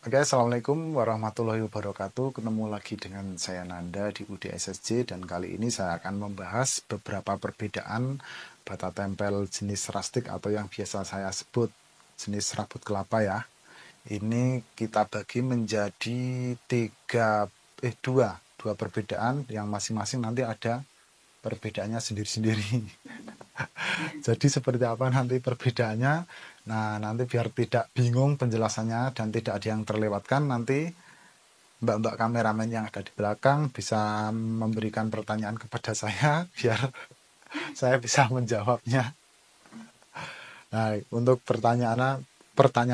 Oke, Assalamualaikum warahmatullahi wabarakatuh. Ketemu lagi dengan saya Nanda di UDSSJ dan kali ini saya akan membahas beberapa perbedaan bata tempel jenis rustic atau yang biasa saya sebut jenis serabut kelapa ya. Ini kita bagi menjadi dua perbedaan yang masing-masing nanti ada perbedaannya sendiri-sendiri. Jadi seperti apa nanti perbedaannya? Nah, nanti biar tidak bingung penjelasannya dan tidak ada yang terlewatkan, nanti mbak-mbak kameramen yang ada di belakang bisa memberikan pertanyaan kepada saya biar saya bisa menjawabnya. Nah, untuk pertanyaan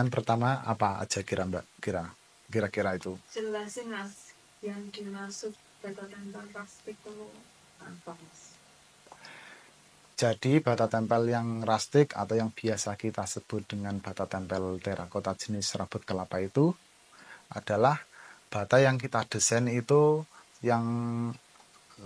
pertama apa aja kira-kira itu? Jelasin mas, yang dimaksud bata tempel plastik itu apa mas? Jadi bata tempel yang rustic atau yang biasa kita sebut dengan bata tempel terakota jenis serabut kelapa itu adalah bata yang kita desain itu yang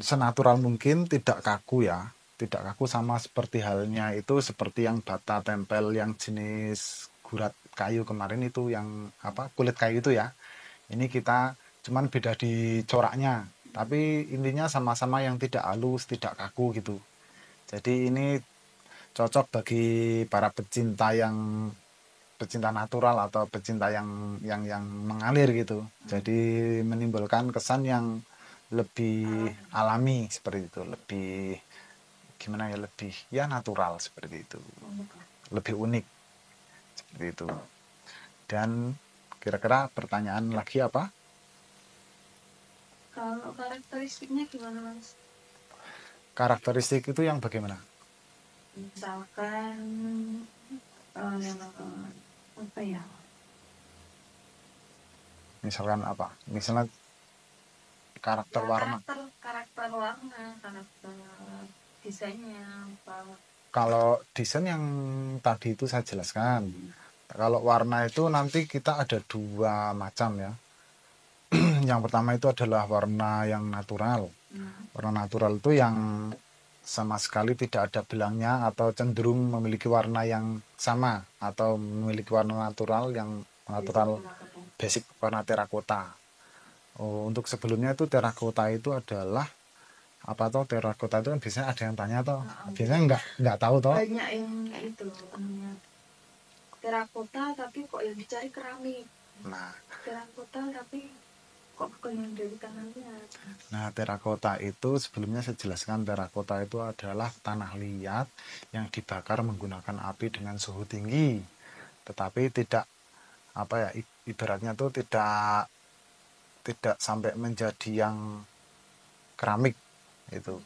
senatural mungkin, tidak kaku ya, tidak kaku, sama seperti halnya itu seperti yang bata tempel yang jenis gurat kayu kemarin itu, yang apa, kulit kayu itu ya. Ini kita cuman beda di coraknya, tapi intinya sama-sama yang tidak halus, tidak kaku gitu. Jadi ini cocok bagi para pecinta natural atau pecinta yang mengalir gitu. Jadi menimbulkan kesan yang lebih alami seperti itu, lebih gimana ya, lebih ya natural seperti itu, lebih unik seperti itu. Dan kira-kira pertanyaan lagi apa? Kalau karakteristiknya gimana mas? Karakteristik itu yang bagaimana? Misalkan apa ya? Misalkan apa? Misalnya karakter Ya warna. karakter warna, karakter desainnya apa? Kalau desain yang tadi itu saya jelaskan. Kalau warna itu nanti kita ada dua macam ya. Yang pertama itu adalah warna yang natural. Warna natural itu yang sama sekali tidak ada belangnya atau cenderung memiliki warna yang sama atau memiliki warna natural yang natural basic warna terakota. Oh, untuk sebelumnya itu terakota itu adalah apa toh? Terakota itu kan biasanya ada yang tanya toh. Biasanya nggak tahu toh. Banyak yang itu namanya terakota tapi kok yang dicari keramik. Nah, Terakota tapi kok bukan yang dari tanahnya. Nah, terakota itu sebelumnya saya jelaskan, terakota itu adalah tanah liat yang dibakar menggunakan api dengan suhu tinggi. Tetapi tidak apa ya, ibaratnya tuh tidak tidak sampai menjadi yang keramik itu.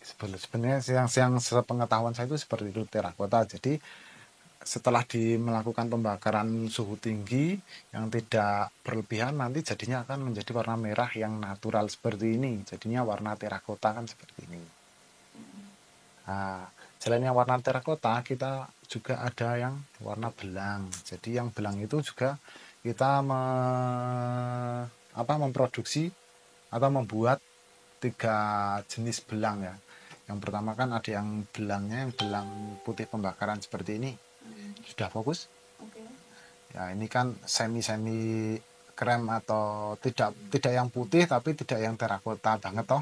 Sebenarnya yang sepengetahuan saya itu seperti itu, terakota. Jadi setelah melakukan pembakaran suhu tinggi yang tidak berlebihan, nanti jadinya akan menjadi warna merah yang natural seperti ini. Jadinya warna terakota kan seperti ini. Nah, selain yang warna terakota, kita juga ada yang warna belang. Jadi yang belang itu juga kita memproduksi atau membuat tiga jenis belang ya. Yang pertama kan ada yang belangnya, yang belang putih pembakaran seperti ini. Sudah fokus? Okay. Ya, ini kan semi-semi krem atau tidak yang putih tapi tidak yang terakota banget toh.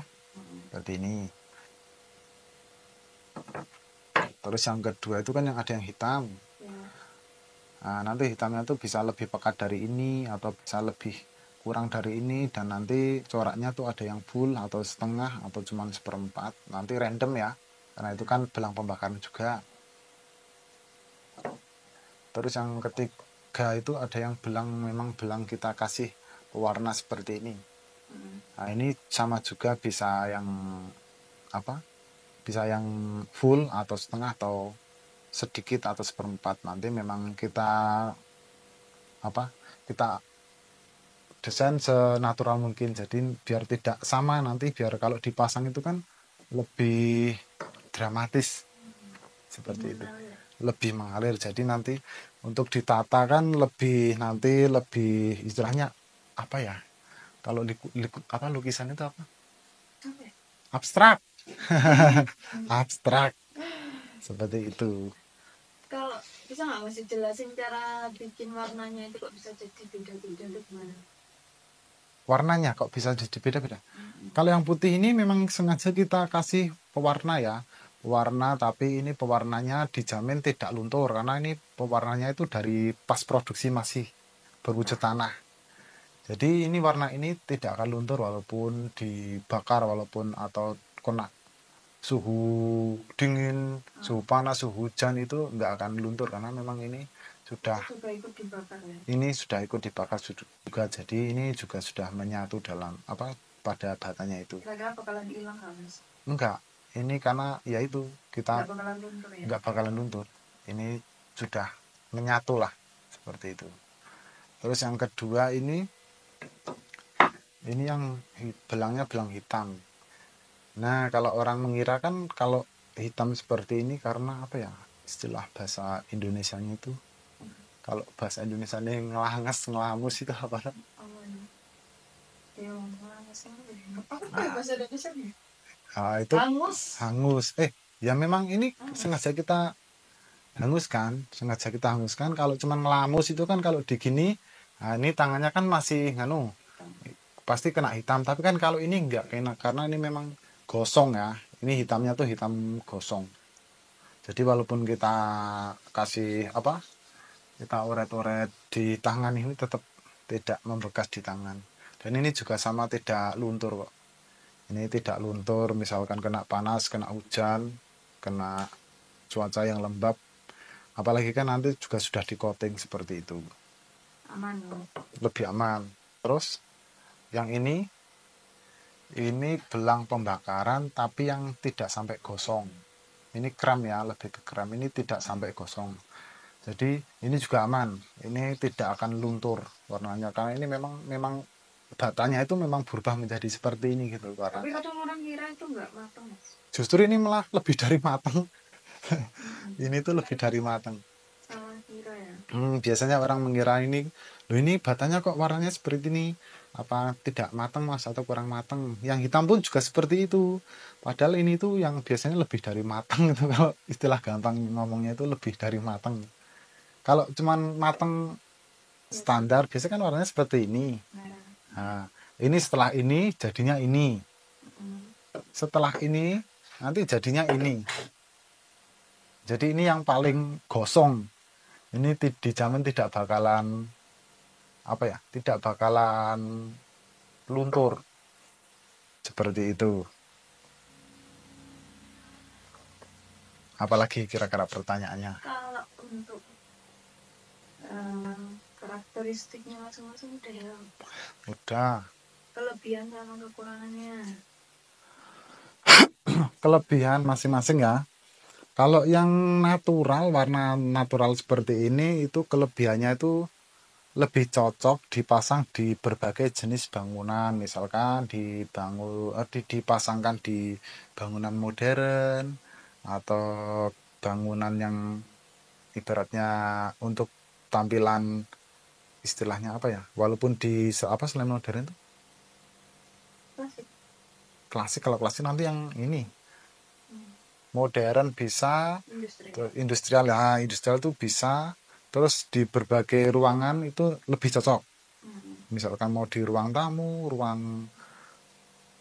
Seperti ini. Terus yang kedua itu kan yang ada yang hitam. Nah, nanti hitamnya tuh bisa lebih pekat dari ini atau bisa lebih kurang dari ini, dan nanti coraknya tuh ada yang full atau setengah atau cuma seperempat. Nanti random ya. Karena itu kan belang pembakaran juga. Terus yang ketiga itu ada yang belang, memang belang kita kasih warna seperti ini. Nah, ini sama juga bisa yang apa? Bisa yang full atau setengah atau sedikit atau seperempat. Nanti memang kita kita desain senatural mungkin, jadi biar tidak sama, nanti biar kalau dipasang itu kan lebih dramatis seperti itu, lebih mengalir. Jadi nanti untuk ditata kan lebih, nanti lebih istilahnya apa ya, kalau lukisan itu apa, abstrak. Abstrak seperti itu. Kalau Bisa nggak masih jelasin cara bikin warnanya itu kok bisa jadi beda-beda itu gimana? Warnanya kok bisa jadi beda-beda. Kalau yang putih ini memang sengaja kita kasih pewarna ya, pewarna, tapi ini pewarnanya dijamin tidak luntur karena ini pewarnanya itu dari pas produksi masih berwujud tanah. Jadi ini warna ini tidak akan luntur walaupun dibakar walaupun atau kena suhu dingin, suhu panas, suhu hujan itu nggak akan luntur karena memang ini sudah Itu juga ikut dibakar ya? ikut dibakar juga. Jadi ini juga sudah menyatu dalam apa pada batanya itu. Kira-kira bakalan hilang nggak mas? Enggak, ini karena ya itu kita Nggak bakalan luntur ya? nggak bakalan luntur. Ini sudah menyatu lah seperti itu. Terus yang kedua ini yang belangnya belang hitam. Nah, kalau orang mengira kan kalau hitam seperti ini karena apa ya? Istilah bahasa Indonesianya itu kalau bahasa Indonesia ini ngelanges, ngelamus itu apa? Aman. Ya mas, apa bahasa Indonesia nih? Itu Hangus. hangus. Ya memang ini sengaja kita hanguskan. Kalau cuman ngelamus itu kan kalau digini, nah ini tangannya kan masih nganu, pasti kena hitam. Tapi kan kalau ini enggak kena karena ini memang gosong ya. Ini hitamnya tuh hitam gosong. Jadi walaupun kita kasih apa, kita oret-oret di tangan ini tetap tidak membekas di tangan. Dan ini juga sama tidak luntur kok. Ini tidak luntur, misalkan kena panas, kena hujan, kena cuaca yang lembab. Apalagi kan nanti juga sudah di coating seperti itu. Aman. Lebih aman. Terus yang ini belang pembakaran tapi yang tidak sampai gosong. Ini krem ya, lebih ke krem. Ini tidak sampai gosong. Jadi ini juga aman. Ini tidak akan luntur warnanya karena ini memang batanya itu memang berubah menjadi seperti ini gitu. Tapi kadang orang kira itu nggak matang mas. Justru ini malah lebih dari matang. Ini tuh lebih dari matang. Salah kira ya. Biasanya orang mengira ini, loh ini batanya kok warnanya seperti ini, apa tidak matang mas atau kurang matang. Yang hitam pun juga seperti itu. Padahal ini tuh yang biasanya lebih dari matang itu kalau istilah gampang ngomongnya itu lebih dari matang. Kalau cuman matang standar biasanya kan warnanya seperti ini. Nah, ini setelah ini jadinya ini. Setelah ini nanti jadinya ini. Jadi ini yang paling gosong. Ini dijamin tidak bakalan apa ya? Tidak bakalan luntur. Seperti itu. Apalagi kira-kira pertanyaannya? Kalau untuk karakteristiknya masing-masing udah ya. Udah. Kelebihan sama kekurangannya. Kelebihan masing-masing ya. Kalau yang natural, warna natural seperti ini itu kelebihannya itu lebih cocok dipasang di berbagai jenis bangunan, misalkan dipasangkan di bangunan modern atau bangunan yang ibaratnya untuk tampilan istilahnya apa ya? Walaupun di apa selain modern itu Klasik. klasik, kalau klasik nanti yang ini modern bisa, industrial ya, industrial itu bisa, terus di berbagai ruangan itu lebih cocok. Misalkan mau di ruang tamu, ruang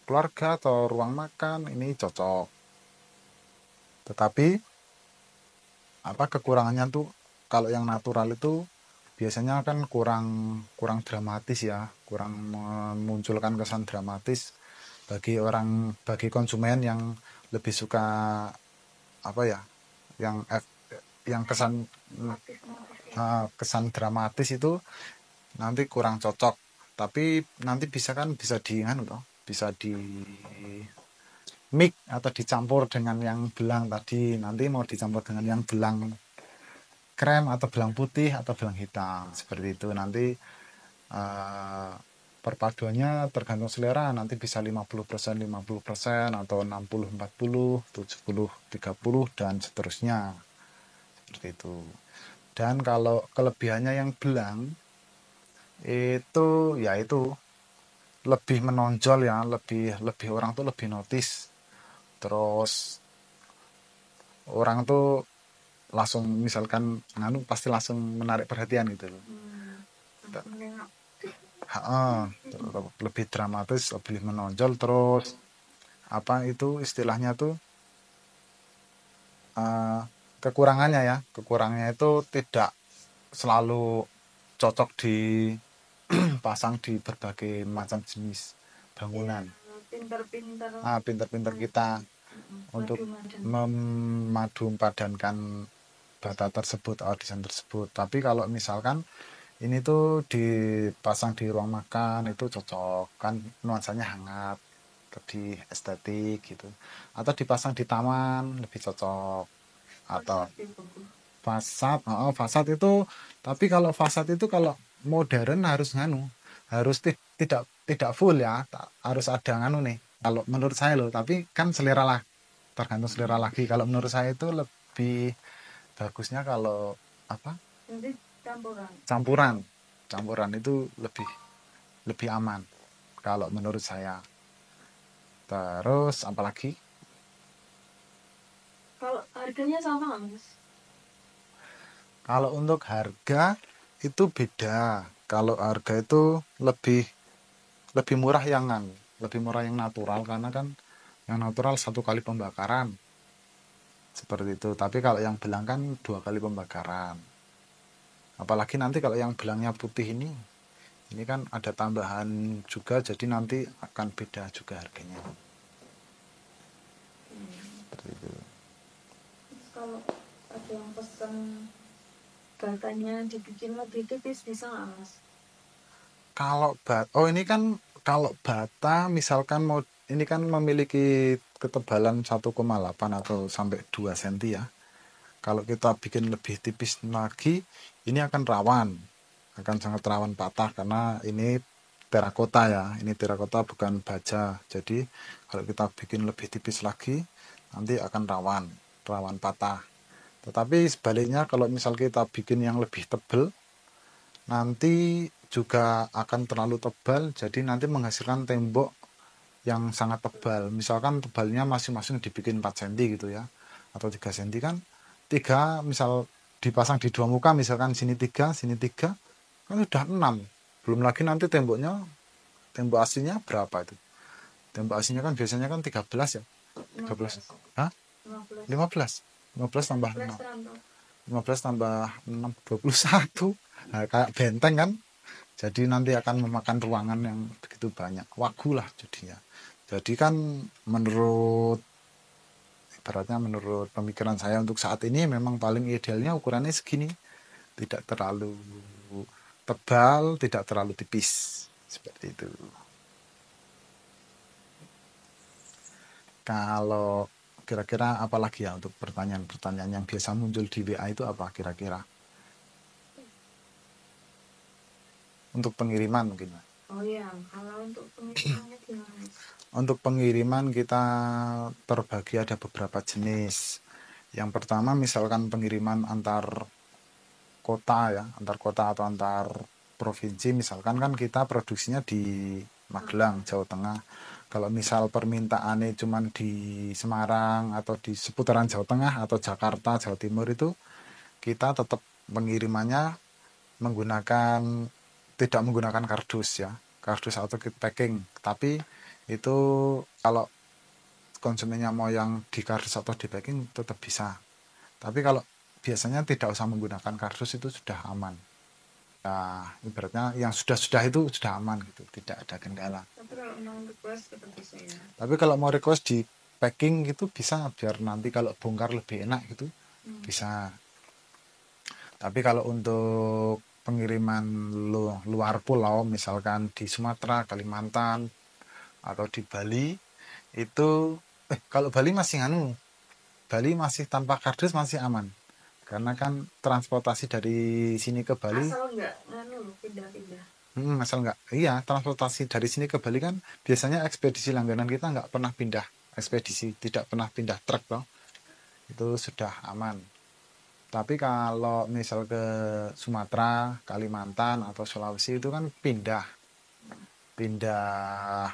keluarga atau ruang makan ini cocok. Tetapi apa kekurangannya tuh kalau yang natural itu biasanya kan kurang dramatis ya, kurang memunculkan kesan dramatis bagi konsumen yang lebih suka apa ya, yang kesan dramatis itu nanti kurang cocok. Tapi nanti bisa bisa di mix atau dicampur dengan yang belang tadi. Nanti mau dicampur dengan yang belang krem atau belang putih atau belang hitam seperti itu. Nanti perpaduannya tergantung selera, nanti bisa 50% 50% atau 60 40 70 30 dan seterusnya seperti itu. Dan kalau kelebihannya yang belang itu ya itu lebih menonjol ya, lebih lebih orang tuh lebih notice. Terus orang tuh langsung misalkan nganu pasti langsung menarik perhatian gitu loh. Langsung nengok. Lebih dramatis, lebih menonjol. Terus apa itu istilahnya tuh, eh, kekurangannya ya, kekurangannya itu tidak selalu cocok dipasang di berbagai macam jenis Iya, bangunan. pinter-pinter Pinter-pinter kita untuk madu-madan. memadupadankan bata tersebut atau desain tersebut. Tapi kalau misalkan ini tuh dipasang di ruang makan itu cocok kan, nuansanya hangat, lebih estetik gitu. Atau dipasang di taman lebih cocok. Atau Fasad itu bagus. fasad, fasad itu, tapi kalau fasad itu kalau modern harus nganu, harus tidak tidak full ya, harus ada nganu nih. Kalau menurut saya loh, tapi kan selera lah, tergantung selera lagi. Kalau menurut saya itu lebih bagusnya kalau apa, Nanti campuran. campuran, campuran itu lebih lebih aman kalau menurut saya. Terus apalagi, Kalau harganya sama nggak mas? kalau untuk harga itu beda. Kalau harga itu lebih lebih murah lebih murah yang natural, karena kan yang natural 1 kali pembakaran seperti itu. Tapi kalau yang belang kan 2 kali pembakaran. Apalagi nanti kalau yang belangnya putih ini kan ada tambahan juga, jadi nanti akan beda juga harganya seperti itu. Terus kalau ada yang pesen batanya dibikin lebih tipis bisa nggak mas? Kalau ini kan kalau bata misalkan mau, ini kan memiliki ketebalan 1,8 atau sampai 2 cm ya. Kalau kita bikin lebih tipis lagi, ini akan rawan, akan sangat rawan patah, karena ini terakota ya, ini terakota bukan baja. Jadi kalau kita bikin lebih tipis lagi, nanti akan rawan rawan patah. Tetapi sebaliknya kalau misal kita bikin yang lebih tebal, nanti juga akan terlalu tebal, jadi nanti menghasilkan tembok yang sangat tebal. Misalkan tebalnya masing-masing dibikin 4 cm gitu ya, atau 3 cm kan, 3 misal dipasang di 2 muka, misalkan sini 3 sini 3, kan sudah 6. Belum lagi nanti temboknya, tembok aslinya berapa itu, tembok aslinya kan biasanya kan 13 ya, 13, 15. hah, 15. 15, 15 tambah 15 6, rantau. 15 tambah 6, 21. Nah, kayak benteng kan. Jadi nanti akan memakan ruangan yang begitu banyak, wagu lah jadinya. Jadi kan menurut, ibaratnya menurut pemikiran saya untuk saat ini memang paling idealnya ukurannya segini, tidak terlalu tebal, tidak terlalu tipis, seperti itu. Kalau kira-kira apa lagi ya untuk pertanyaan-pertanyaan yang biasa muncul di WA itu apa kira-kira, untuk pengiriman mungkin? Oh iya, kalau untuk pengirimannya gimana mas? Untuk pengiriman kita terbagi ada beberapa jenis. Yang pertama misalkan pengiriman antar kota ya, antar kota atau antar provinsi, misalkan kan kita produksinya di Magelang, Jawa Tengah. Kalau misal permintaannya cuma di Semarang atau di seputaran Jawa Tengah atau Jakarta, Jawa Timur, itu kita tetap pengirimannya menggunakan, tidak menggunakan kardus ya, kardus atau kit packing. Tapi itu kalau konsumennya mau yang di kardus atau di packing tetap bisa. Tapi kalau biasanya tidak usah menggunakan kardus itu sudah aman. Nah, ibaratnya yang sudah-sudah itu sudah aman gitu, tidak ada kendala. Tapi kalau mau request tetap bisa ya. Tapi kalau mau request di packing gitu bisa, biar nanti kalau bongkar lebih enak gitu, bisa. Tapi kalau untuk pengiriman luar pulau, misalkan di Sumatera, Kalimantan, atau di Bali, itu kalau Bali masih nganu, Bali masih tanpa kardus masih aman. Karena kan transportasi dari sini ke Bali, Asal nggak nganu pindah-pindah. asal nggak, iya, transportasi dari sini ke Bali kan biasanya ekspedisi langganan kita nggak pernah pindah ekspedisi, tidak pernah pindah truk loh, itu sudah aman. Tapi kalau misal ke Sumatera, Kalimantan, atau Sulawesi itu kan pindah pindah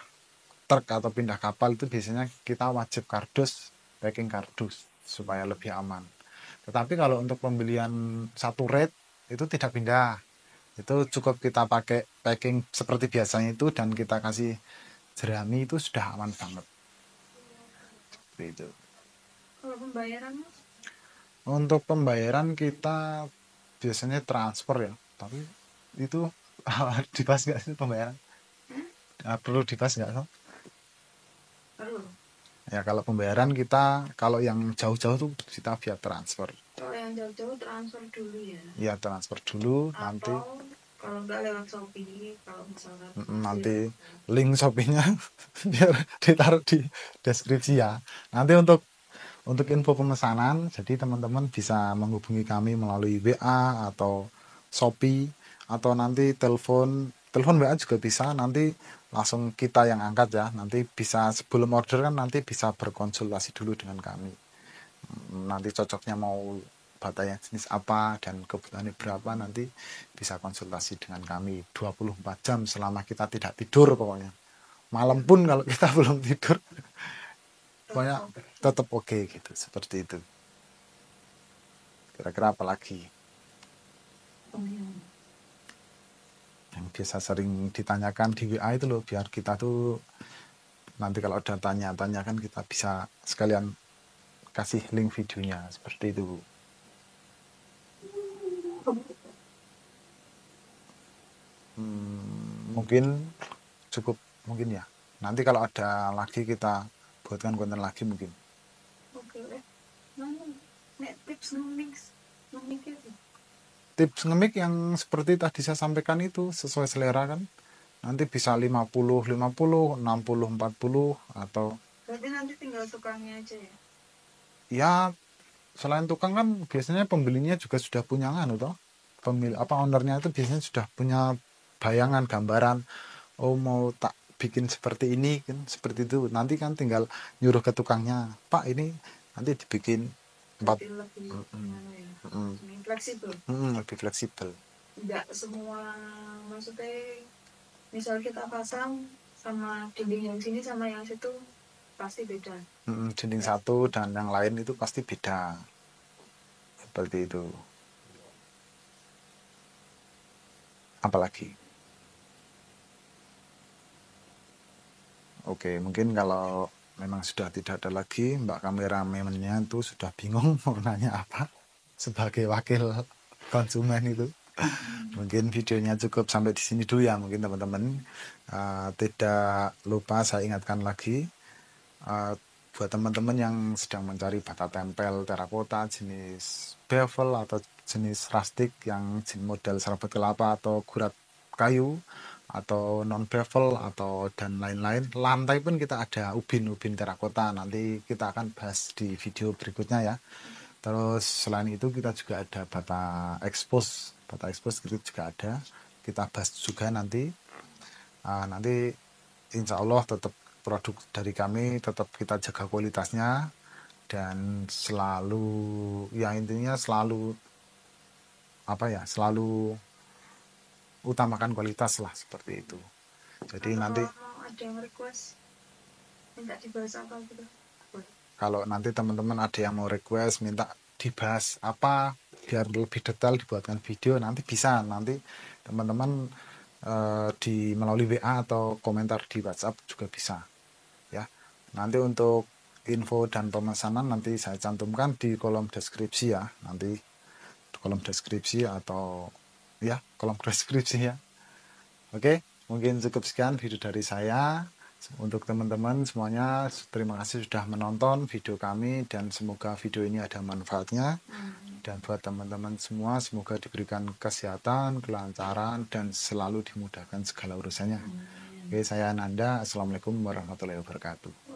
truk atau pindah kapal, itu biasanya kita wajib kardus, packing kardus supaya lebih aman. Tetapi kalau untuk pembelian satu rate itu tidak pindah. Itu cukup kita pakai packing seperti biasanya itu dan kita kasih jerami itu sudah aman banget. Seperti itu. Kalau pembayarannya? Untuk pembayaran kita biasanya transfer ya. Tapi itu dibahas nggak sih pembayaran? Perlu dibahas nggak? Perlu. Ya kalau pembayaran kita, kalau yang jauh-jauh tuh kita via transfer. Kalau yang jauh-jauh transfer dulu ya. Ya transfer dulu, Atau nanti kalau nggak lewat Shopee, kalau misalnya nanti link Shopee-nya biar ditaruh di deskripsi ya. Nanti untuk info pemesanan, jadi teman-teman bisa menghubungi kami melalui WA atau Shopee atau nanti telepon WA juga bisa, nanti langsung kita yang angkat ya. Nanti bisa sebelum order kan nanti bisa berkonsultasi dulu dengan kami. Nanti cocoknya mau batanya jenis apa dan kebutuhannya berapa, nanti bisa konsultasi dengan kami 24 jam selama kita tidak tidur pokoknya. Malam pun kalau kita belum tidur pokoknya tetap oke gitu, seperti itu. Kira-kira apa lagi yang biasa sering ditanyakan di WA itu loh, biar kita tuh nanti kalau ada tanya-tanya kan kita bisa sekalian kasih link videonya, seperti itu. Mungkin cukup mungkin ya. Nanti kalau ada lagi kita buatkan konten lagi mungkin. Oke, nek tips nge-mix itu. Tips nge-mic yang seperti tadi saya sampaikan itu sesuai selera kan. Nanti bisa 50 50, 60 40 atau Berarti nanti tinggal tukangnya aja ya. ya selain tukang kan biasanya pembelinya juga sudah punya nganu toh. Ownernya itu biasanya sudah punya bayangan gambaran, oh mau tak bikin seperti ini kan, seperti itu. Nanti kan tinggal nyuruh ke tukangnya, Pak ini nanti dibikin empat. Lebih fleksibel. Lebih fleksibel. Enggak semua, maksudnya misal kita pasang sama dinding yang sini sama yang situ pasti beda. Dinding satu dan yang lain itu pasti beda, seperti itu. Apalagi oke, mungkin kalau memang sudah tidak ada lagi, Mbak kameramennya itu sudah bingung mau nanya apa sebagai wakil konsumen itu. Mungkin videonya cukup sampai di sini dulu ya mungkin teman-teman. Tidak lupa saya ingatkan lagi, buat teman-teman yang sedang mencari bata tempel terakota jenis bevel atau jenis rustic yang model serabut kelapa atau gurat kayu atau non bevel atau dan lain-lain, lantai pun kita ada ubin terakota, nanti kita akan bahas di video berikutnya ya. Terus selain itu kita juga ada bata expose itu juga ada, kita bahas juga nanti. Nanti insya Allah tetap produk dari kami tetap kita jaga kualitasnya dan selalu ya intinya selalu selalu utamakan kualitas lah, seperti itu. Jadi nanti mau ada yang request minta dibahas apa gitu, kalau nanti teman-teman ada yang mau request minta dibahas apa biar lebih detail dibuatkan video, nanti bisa, nanti teman-teman di melalui WA atau komentar di WhatsApp juga bisa ya. Nanti untuk info dan pemesanan nanti saya cantumkan di kolom deskripsi ya, nanti kolom deskripsi atau ya kolom deskripsi ya. Oke, mungkin cukup sekian video dari saya. Untuk teman-teman semuanya, terima kasih sudah menonton video kami dan semoga video ini ada manfaatnya. Dan buat teman-teman semua, semoga diberikan kesehatan, kelancaran, dan selalu dimudahkan segala urusannya. Oke, saya Nanda. Assalamualaikum warahmatullahi wabarakatuh.